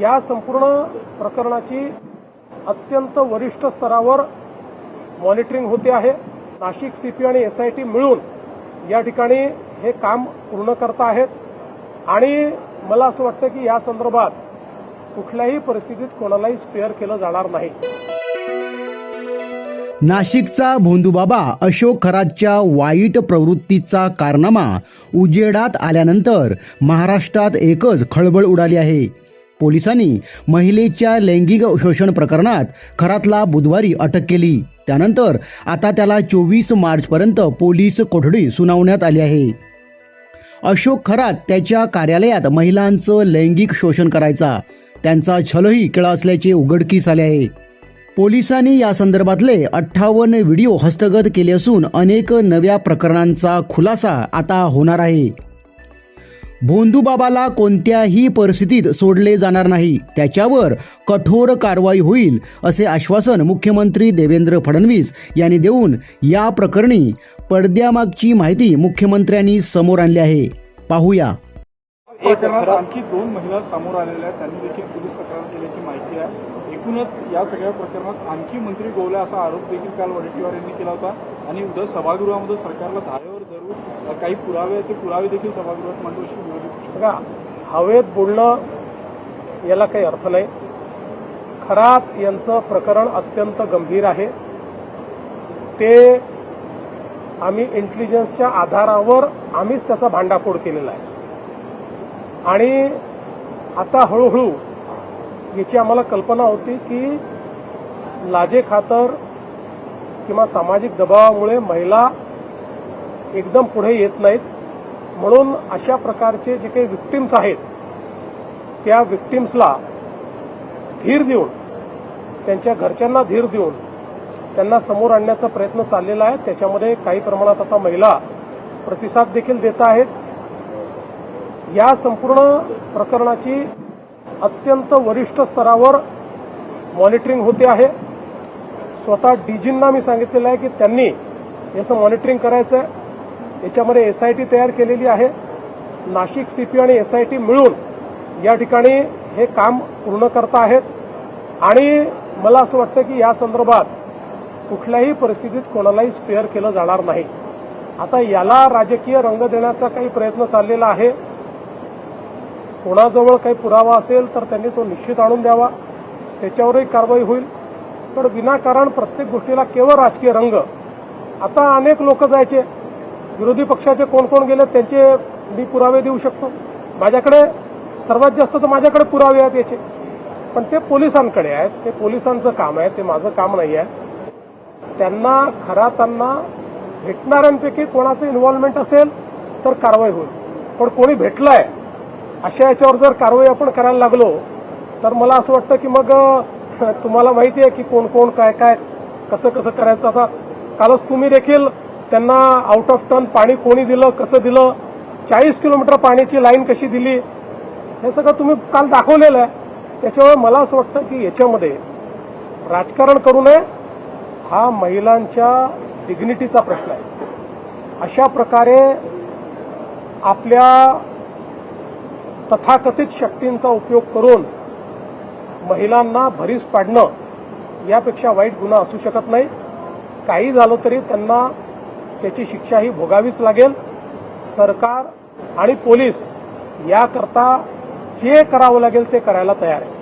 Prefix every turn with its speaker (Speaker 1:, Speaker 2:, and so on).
Speaker 1: या संपूर्ण प्रकरणाची अत्यंत वरिष्ठ स्तरावर मॉनिटरिंग होते आहे। नाशिक सीपी आणि एसआयटी मिळून या ठिकाणी हे काम पूर्ण करत आहेत आणि मला असं वाटतं की या संदर्भात कुठल्याही परिस्थितीत कोणालाही स्पेअर केलं जाणार नाही।
Speaker 2: नाशिकचा भोंदूबाबा अशोक खरातच्या वाईट प्रवृत्तीचा कारनामा उजेडात आल्यानंतर महाराष्ट्रात एकच खळबळ उडाली आहे। पोलिसांनी महिलेच्या लैंगिक शोषण प्रकरणात खरातला बुधवारी अटक केली। त्यानंतर आता त्याला 24 मार्चपर्यंत पोलीस कोठडी सुनावण्यात आली आहे। अशोक खरात त्याच्या कार्यालयात महिलांचं लैंगिक शोषण करायचा, त्यांचा छलही केला असल्याचे उघडकीस आले आहे। पोलिसांनी या संदर्भातले 58 व्हिडिओ हस्तगत केले असून अनेक नव्या प्रकरणांचा खुलासा आता होणार आहे। भोंदूबाबाला कोणत्याही परिस्थितीत सोडले जाणार नाही, त्याच्यावर कठोर कारवाई होईल असे आश्वासन मुख्यमंत्री देवेंद्र फडणवीस यांनी देऊन या प्रकरणी पडद्यामागची माहिती मुख्यमंत्र्यांनी समोर आणली आहे। पाहूया।
Speaker 3: आणखी 2 महिला समोर आलेल्या आहेत, त्यांनी देखील पोलीस तक्रार केल्याची माहिती आहे। एकूणच या सगळ्या प्रकरणात आणखी मंत्री गोवले असा आरोप देखील काल वडेट्टीवार यांनी केला होता आणि उद्या सभागृहामध्ये सरकारला धारेवर धरून काही पुरावे ते पुरावे देखील सभागृहात मांडू अशी विरोधी पक्ष।
Speaker 1: बघा, हवेत बोलणं याला काही अर्थ नाही। खरात यांचं प्रकरण अत्यंत गंभीर आहे। ते आम्ही इंटेलिजन्सच्या आधारावर आम्हीच त्याचा भांडाफोड केलेला आहे आणि आता हळूहळू याची आम्हाला कल्पना होती की लाजेखातर किंवा सामाजिक दबावामुळे महिला एकदम पुढे येत नाहीत, म्हणून अशा प्रकारचे जे काही विक्टिम्स आहेत त्या विक्टिम्सला धीर देऊन, त्यांच्या घरच्यांना धीर देऊन त्यांना समोर आणण्याचा प्रयत्न चाललेला आहे। त्याच्यामध्ये काही प्रमाणात आता महिला प्रतिसाद देखील देत आहेत। या संपूर्ण प्रकरणाची अत्यंत वरिष्ठ स्तरावर मॉनिटरिंग होते आहे। स्वतः डीजींना मी सांगितलेलं आहे की त्यांनी याचं मॉनिटरिंग करायचं आहे। याच्यामध्ये एसआयटी तयार केलेली आहे। नाशिक सीपी आणि एसआयटी मिळून या ठिकाणी हे काम पूर्ण करत आहेत आणि मला असं वाटतं की या संदर्भात कुठल्याही परिस्थितीत कोणालाही स्पेअर केलं जाणार नाही। आता याला राजकीय रंग देण्याचा काही प्रयत्न चाललेला आहे। कोणाजवळ काही पुरावा असेल तर त्यांनी तो निश्चित आणून द्यावा, त्याच्यावरही कारवाई होईल। पण विनाकारण प्रत्येक गोष्टीला केवळ राजकीय रंग। आता अनेक लोक जायचे, विरोधी पक्षाचे कोण कोण गेले त्यांचे मी पुरावे देऊ शकतो। माझ्याकडे सर्वात जास्त तर माझ्याकडे पुरावे आहेत याचे, पण ते पोलिसांकडे आहेत, ते पोलिसांचं काम आहे, ते माझं काम नाही आहे। त्यांना खरातांना भेटणाऱ्यांपैकी कोणाचं इन्व्हॉल्वमेंट असेल तर कारवाई होईल, पण कोणी भेटलंय अशा याच्यावर जर कारवाई आपण करायला लागलो तर मला असं वाटतं की मग तुम्हाला माहिती आहे की कोण कोण काय काय कसं कसं करायचं। आता कालच तुम्ही देखील त्यांना आउट ऑफ टर्न पाणी कोणी दिलं, कसं दिलं, 40 किलोमीटर पाण्याची लाईन कशी दिली, हे सगळं तुम्ही काल दाखवलेलं आहे। त्याच्यामुळे मला असं वाटतं की याच्यामध्ये राजकारण करू नये, हा महिलांच्या डिग्निटीचा प्रश्न आहे। अशा प्रकारे आपल्या तथाकथित शक्तींचा उपयोग करून महिलांना भरीस पाडणं यापेक्षा वाईट गुन्हा असू शकत नाही। काही झालं तरी त्यांना त्याची शिक्षाही भोगावीच लागेल। सरकार आणि पोलीस याकरता जे करावं लागेल ते करायला तयार आहे।